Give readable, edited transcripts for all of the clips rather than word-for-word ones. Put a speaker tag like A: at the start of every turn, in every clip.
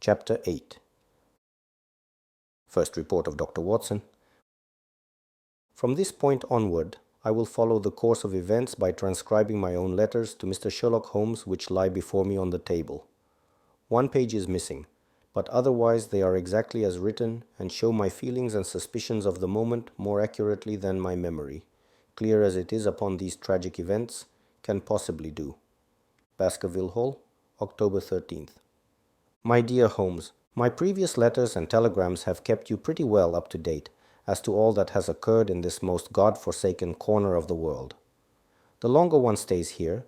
A: Chapter 8. First report of Dr. Watson. From this point onward, I will follow the course of events by transcribing my own letters to Mr. Sherlock Holmes which lie before me on the table. One page is missing, but otherwise they are exactly as written and show my feelings and suspicions of the moment more accurately than my memory, clear as it is upon these tragic events, can possibly do. Baskerville Hall, October 13th. My dear Holmes, my previous letters and telegrams have kept you pretty well up to date as to all that has occurred in this most God-forsaken corner of the world. The longer one stays here,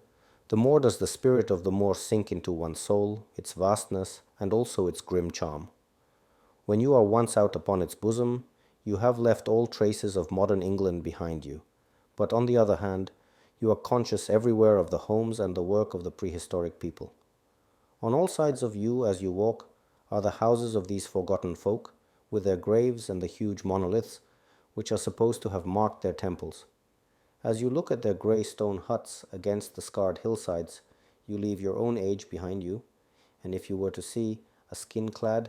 A: the more does the spirit of the moor sink into one's soul, its vastness, and also its grim charm. When you are once out upon its bosom, you have left all traces of modern England behind you, but on the other hand, you are conscious everywhere of the homes and the work of the prehistoric people. On all sides of you as you walk are the houses of these forgotten folk, with their graves and the huge monoliths which are supposed to have marked their temples. As you look at their grey stone huts against the scarred hillsides, you leave your own age behind you, and if you were to see a skin-clad,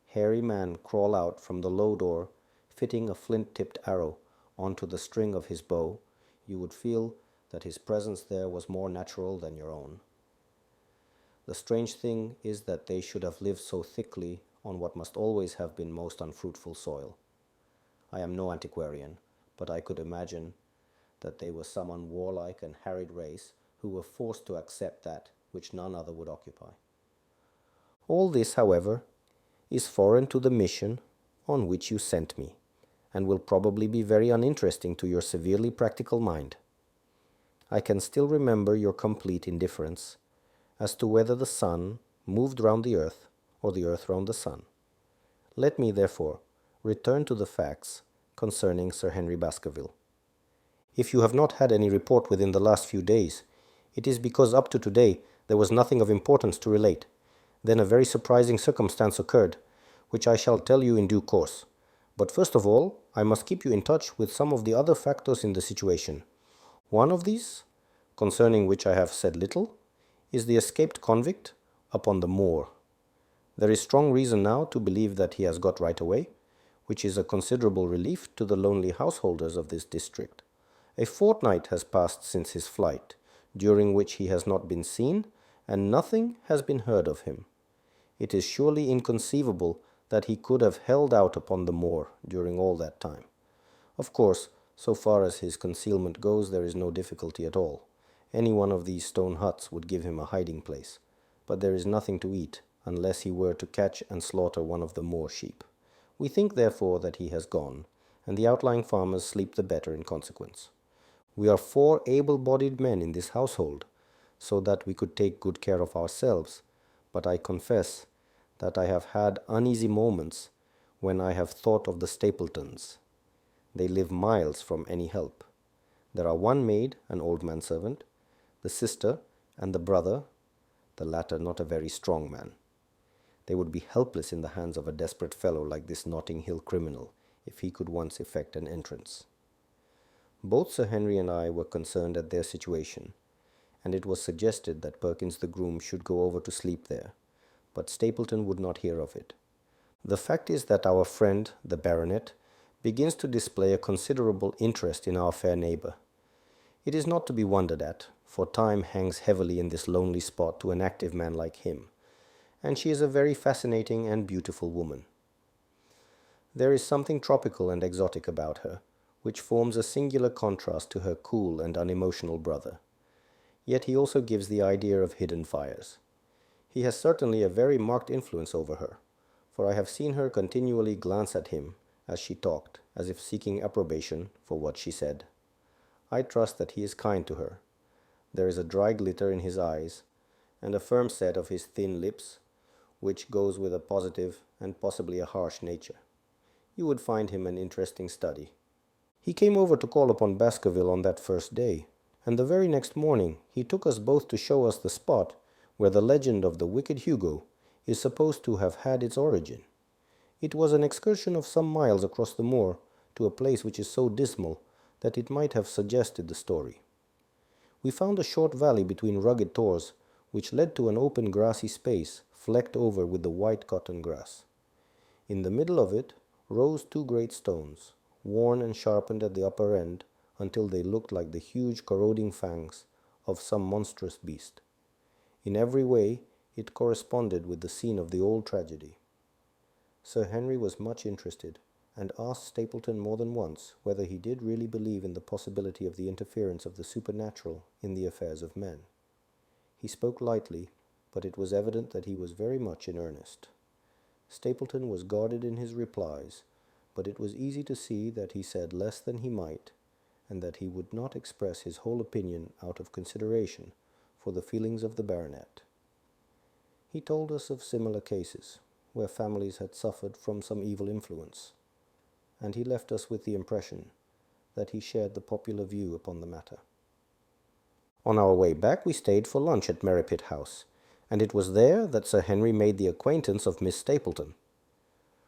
A: hairy man crawl out from the low door, fitting a flint-tipped arrow onto the string of his bow, you would feel that his presence there was more natural than your own. The strange thing is that they should have lived so thickly on what must always have been most unfruitful soil. I am no antiquarian, but I could imagine that they were some unwarlike and harried race who were forced to accept that which none other would occupy. All this, however, is foreign to the mission on which you sent me, and will probably be very uninteresting to your severely practical mind. I can still remember your complete indifference as to whether the sun moved round the earth or the earth round the sun. Let me, therefore, return to the facts concerning Sir Henry Baskerville. If you have not had any report within the last few days, it is because up to today there was nothing of importance to relate. Then a very surprising circumstance occurred, which I shall tell you in due course. But first of all, I must keep you in touch with some of the other factors in the situation. One of these, concerning which I have said little, is the escaped convict upon the moor. There is strong reason now to believe that he has got right away, which is a considerable relief to the lonely householders of this district. A fortnight has passed since his flight, during which he has not been seen, and nothing has been heard of him. It is surely inconceivable that he could have held out upon the moor during all that time. Of course, so far as his concealment goes, there is no difficulty at all. Any one of these stone huts would give him a hiding place, but there is nothing to eat unless he were to catch and slaughter one of the moor sheep. We think, therefore, that he has gone, and the outlying farmers sleep the better in consequence. We are 4 able-bodied men in this household, so that we could take good care of ourselves, but I confess that I have had uneasy moments when I have thought of the Stapletons. They live miles from any help. There are one maid, an old manservant, the sister, and the brother, the latter not a very strong man. They would be helpless in the hands of a desperate fellow like this Notting Hill criminal, if he could once effect an entrance. Both Sir Henry and I were concerned at their situation, and it was suggested that Perkins the groom should go over to sleep there, but Stapleton would not hear of it. The fact is that our friend, the baronet, begins to display a considerable interest in our fair neighbour. It is not to be wondered at, for time hangs heavily in this lonely spot to an active man like him, and she is a very fascinating and beautiful woman. There is something tropical and exotic about her, which forms a singular contrast to her cool and unemotional brother. Yet he also gives the idea of hidden fires. He has certainly a very marked influence over her, for I have seen her continually glance at him as she talked, as if seeking approbation for what she said. I trust that he is kind to her. There is a dry glitter in his eyes, and a firm set of his thin lips, which goes with a positive and possibly a harsh nature. You would find him an interesting study. He came over to call upon Baskerville on that first day, and the very next morning he took us both to show us the spot where the legend of the wicked Hugo is supposed to have had its origin. It was an excursion of some miles across the moor to a place which is so dismal that it might have suggested the story. We found a short valley between rugged tors, which led to an open grassy space flecked over with the white cotton grass. In the middle of it rose two great stones, worn and sharpened at the upper end until they looked like the huge corroding fangs of some monstrous beast. In every way it corresponded with the scene of the old tragedy. Sir Henry was much interested, and asked Stapleton more than once whether he did really believe in the possibility of the interference of the supernatural in the affairs of men. He spoke lightly, but it was evident that he was very much in earnest. Stapleton was guarded in his replies, but it was easy to see that he said less than he might, and that he would not express his whole opinion out of consideration for the feelings of the baronet. He told us of similar cases, where families had suffered from some evil influence, and he left us with the impression that he shared the popular view upon the matter. On our way back we stayed for lunch at Merripit House, and it was there that Sir Henry made the acquaintance of Miss Stapleton.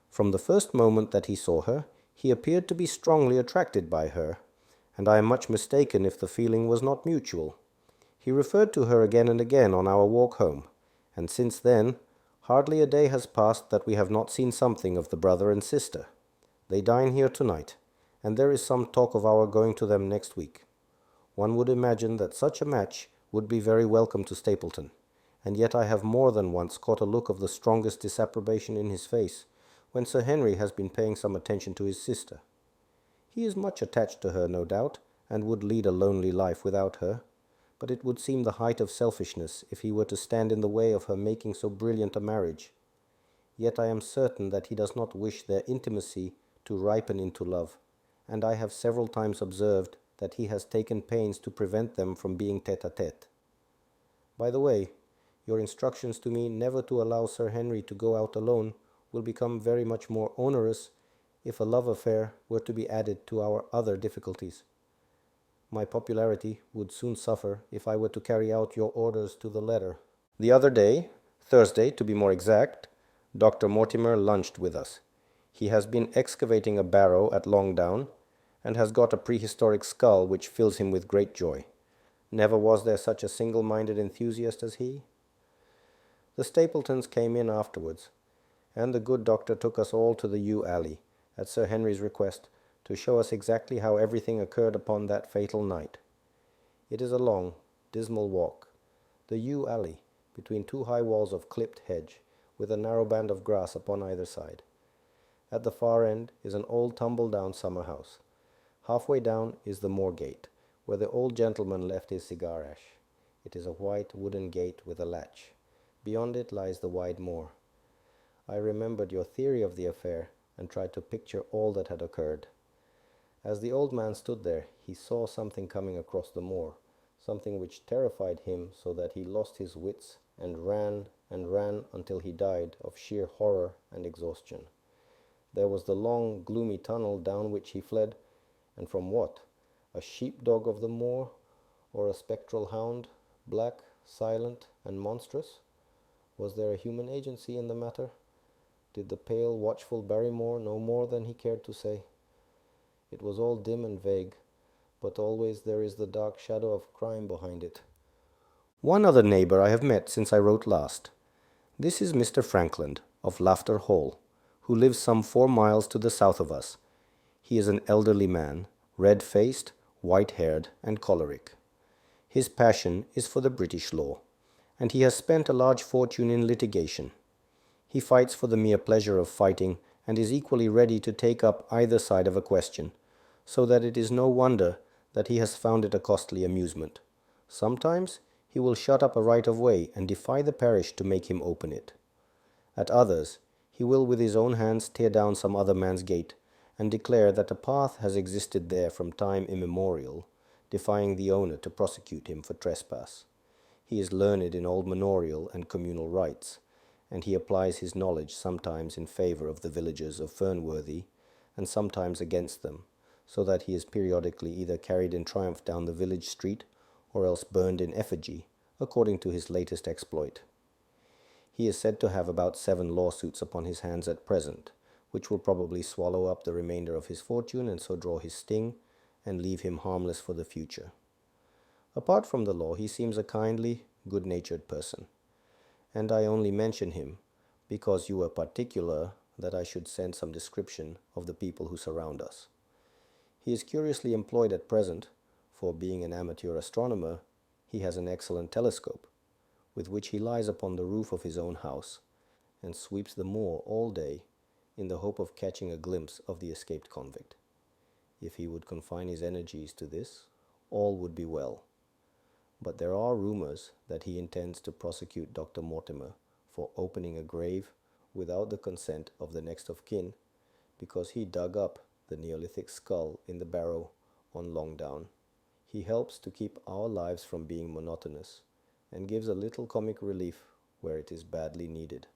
A: From the first moment that he saw her, he appeared to be strongly attracted by her, and I am much mistaken if the feeling was not mutual. He referred to her again and again on our walk home, and since then, hardly a day has passed that we have not seen something of the brother and sister. They dine here tonight, and there is some talk of our going to them next week. One would imagine that such a match would be very welcome to Stapleton, and yet I have more than once caught a look of the strongest disapprobation in his face when Sir Henry has been paying some attention to his sister. He is much attached to her, no doubt, and would lead a lonely life without her, but it would seem the height of selfishness if he were to stand in the way of her making so brilliant a marriage. Yet I am certain that he does not wish their intimacy to ripen into love, and I have several times observed that he has taken pains to prevent them from being tête-à-tête. By the way, your instructions to me never to allow Sir Henry to go out alone will become very much more onerous if a love affair were to be added to our other difficulties. My popularity would soon suffer if I were to carry out your orders to the letter. The other day, Thursday to be more exact, Dr. Mortimer lunched with us. He has been excavating a barrow at Longdown, and has got a prehistoric skull which fills him with great joy. Never was there such a single-minded enthusiast as he. The Stapletons came in afterwards, and the good doctor took us all to the yew alley, at Sir Henry's request, to show us exactly how everything occurred upon that fatal night. It is a long, dismal walk. The yew alley, between two high walls of clipped hedge, with a narrow band of grass upon either side. At the far end is an old tumble-down summer-house. Halfway down is the moor gate, where the old gentleman left his cigar-ash. It is a white wooden gate with a latch. Beyond it lies the wide moor. I remembered your theory of the affair, and tried to picture all that had occurred. As the old man stood there, he saw something coming across the moor, something which terrified him so that he lost his wits and ran until he died of sheer horror and exhaustion. There was the long, gloomy tunnel down which he fled, and from what? A sheep-dog of the moor, or a spectral hound, black, silent, and monstrous? Was there a human agency in the matter? Did the pale, watchful Barrymore know more than he cared to say? It was all dim and vague, but always there is the dark shadow of crime behind it. One other neighbor I have met since I wrote last. This is Mr. Frankland, of Laughter Hall, who lives some 4 miles to the south of us. He is an elderly man, red-faced, white-haired, and choleric. His passion is for the British law, and he has spent a large fortune in litigation. He fights for the mere pleasure of fighting, and is equally ready to take up either side of a question, so that it is no wonder that he has found it a costly amusement. Sometimes he will shut up a right-of-way and defy the parish to make him open it. At others, he will with his own hands tear down some other man's gate, and declare that a path has existed there from time immemorial, defying the owner to prosecute him for trespass. He is learned in old manorial and communal rights, and he applies his knowledge sometimes in favour of the villagers of Fernworthy, and sometimes against them, so that he is periodically either carried in triumph down the village street, or else burned in effigy, according to his latest exploit. He is said to have about 7 lawsuits upon his hands at present, which will probably swallow up the remainder of his fortune and so draw his sting, and leave him harmless for the future. Apart from the law, he seems a kindly, good-natured person, and I only mention him because you were particular that I should send some description of the people who surround us. He is curiously employed at present, for being an amateur astronomer, he has an excellent telescope, with which he lies upon the roof of his own house, and sweeps the moor all day in the hope of catching a glimpse of the escaped convict. If he would confine his energies to this, all would be well. But there are rumors that he intends to prosecute Dr. Mortimer for opening a grave without the consent of the next of kin, because he dug up the Neolithic skull in the barrow on Longdown. He helps to keep our lives from being monotonous, and gives a little comic relief where it is badly needed.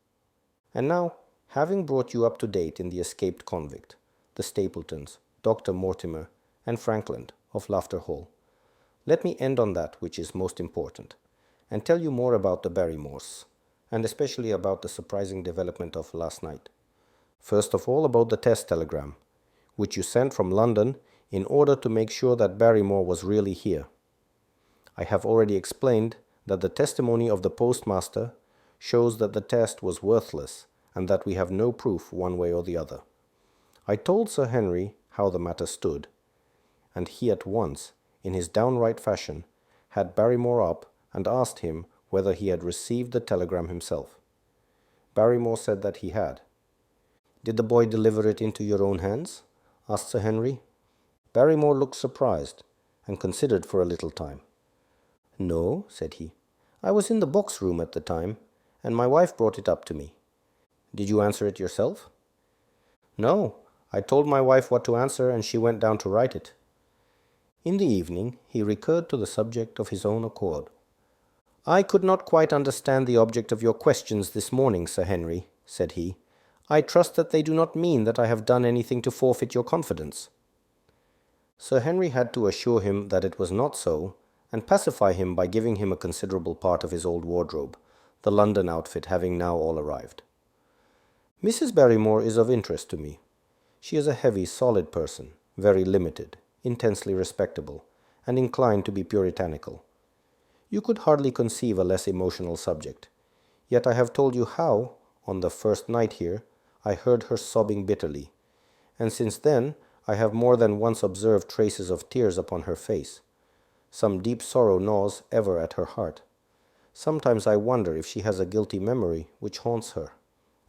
A: And now, having brought you up to date in the escaped convict, the Stapletons, Dr. Mortimer, and Frankland of Laughter Hall, let me end on that which is most important, and tell you more about the Barrymores, and especially about the surprising development of last night. First of all, about the test telegram, which you sent from London in order to make sure that Barrymore was really here. I have already explained that the testimony of the postmaster shows that the test was worthless and that we have no proof one way or the other. I told Sir Henry how the matter stood, and he at once, in his downright fashion, had Barrymore up and asked him whether he had received the telegram himself. Barrymore said that he had. "Did the boy deliver it into your own hands?" asked Sir Henry. Barrymore looked surprised and considered for a little time. "No," said he. "I was in the box room at the time, and my wife brought it up to me." "Did you answer it yourself?" "No, I told my wife what to answer, and she went down to write it." In the evening he recurred to the subject of his own accord. "I could not quite understand the object of your questions this morning, Sir Henry," said he. "I trust that they do not mean that I have done anything to forfeit your confidence." Sir Henry had to assure him that it was not so, and pacify him by giving him a considerable part of his old wardrobe, the London outfit having now all arrived. "Mrs. Barrymore is of interest to me. She is a heavy, solid person, very limited, intensely respectable, and inclined to be puritanical. You could hardly conceive a less emotional subject. Yet I have told you how, on the first night here, I heard her sobbing bitterly, and since then I have more than once observed traces of tears upon her face. Some deep sorrow gnaws ever at her heart. Sometimes I wonder if she has a guilty memory which haunts her,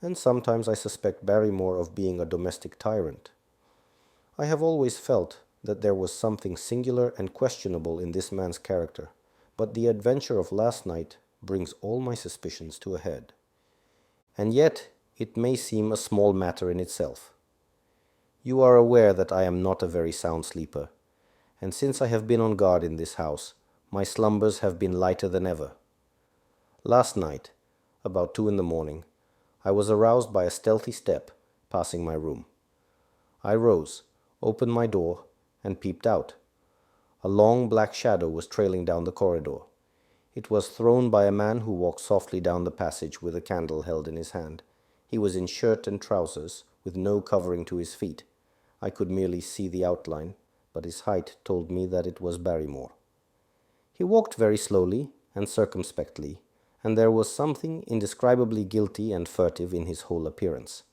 A: and sometimes I suspect Barrymore of being a domestic tyrant. I have always felt that there was something singular and questionable in this man's character, but the adventure of last night brings all my suspicions to a head. And yet it may seem a small matter in itself. You are aware that I am not a very sound sleeper, and since I have been on guard in this house, my slumbers have been lighter than ever. Last night, about 2 in the morning, I was aroused by a stealthy step passing my room. I rose, opened my door, and peeped out. A long black shadow was trailing down the corridor. It was thrown by a man who walked softly down the passage with a candle held in his hand. He was in shirt and trousers, with no covering to his feet. I could merely see the outline, but his height told me that it was Barrymore. He walked very slowly and circumspectly, and there was something indescribably guilty and furtive in his whole appearance.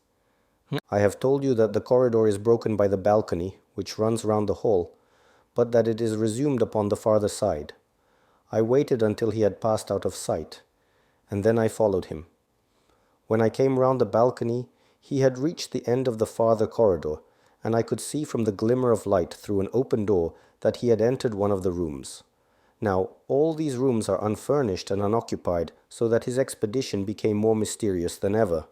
A: I have told you that the corridor is broken by the balcony, which runs round the hall, but that it is resumed upon the farther side. I waited until he had passed out of sight, and then I followed him. When I came round the balcony, he had reached the end of the farther corridor, and I could see from the glimmer of light through an open door that he had entered one of the rooms. Now, all these rooms are unfurnished and unoccupied, so that his expedition became more mysterious than ever.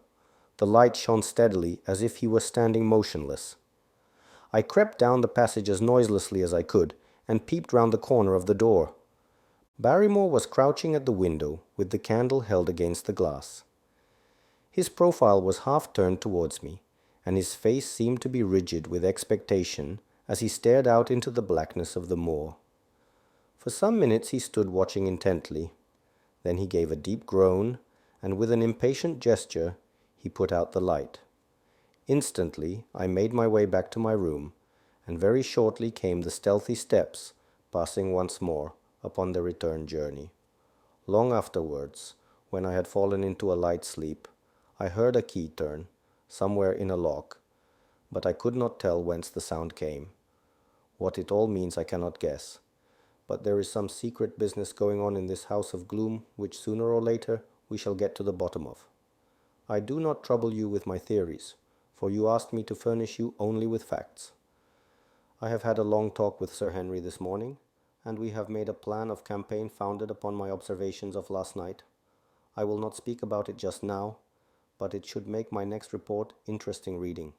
A: The light shone steadily, as if he were standing motionless. I crept down the passage as noiselessly as I could, and peeped round the corner of the door. Barrymore was crouching at the window, with the candle held against the glass. His profile was half turned towards me, and his face seemed to be rigid with expectation as he stared out into the blackness of the moor. For some minutes he stood watching intently. Then he gave a deep groan, and with an impatient gesture he put out the light. Instantly I made my way back to my room, and very shortly came the stealthy steps, passing once more upon the return journey. Long afterwards, when I had fallen into a light sleep, I heard a key turn, somewhere in a lock, but I could not tell whence the sound came. What it all means I cannot guess, but there is some secret business going on in this house of gloom which sooner or later we shall get to the bottom of. I do not trouble you with my theories, for you asked me to furnish you only with facts. I have had a long talk with Sir Henry this morning, and we have made a plan of campaign founded upon my observations of last night. I will not speak about it just now, but it should make my next report interesting reading.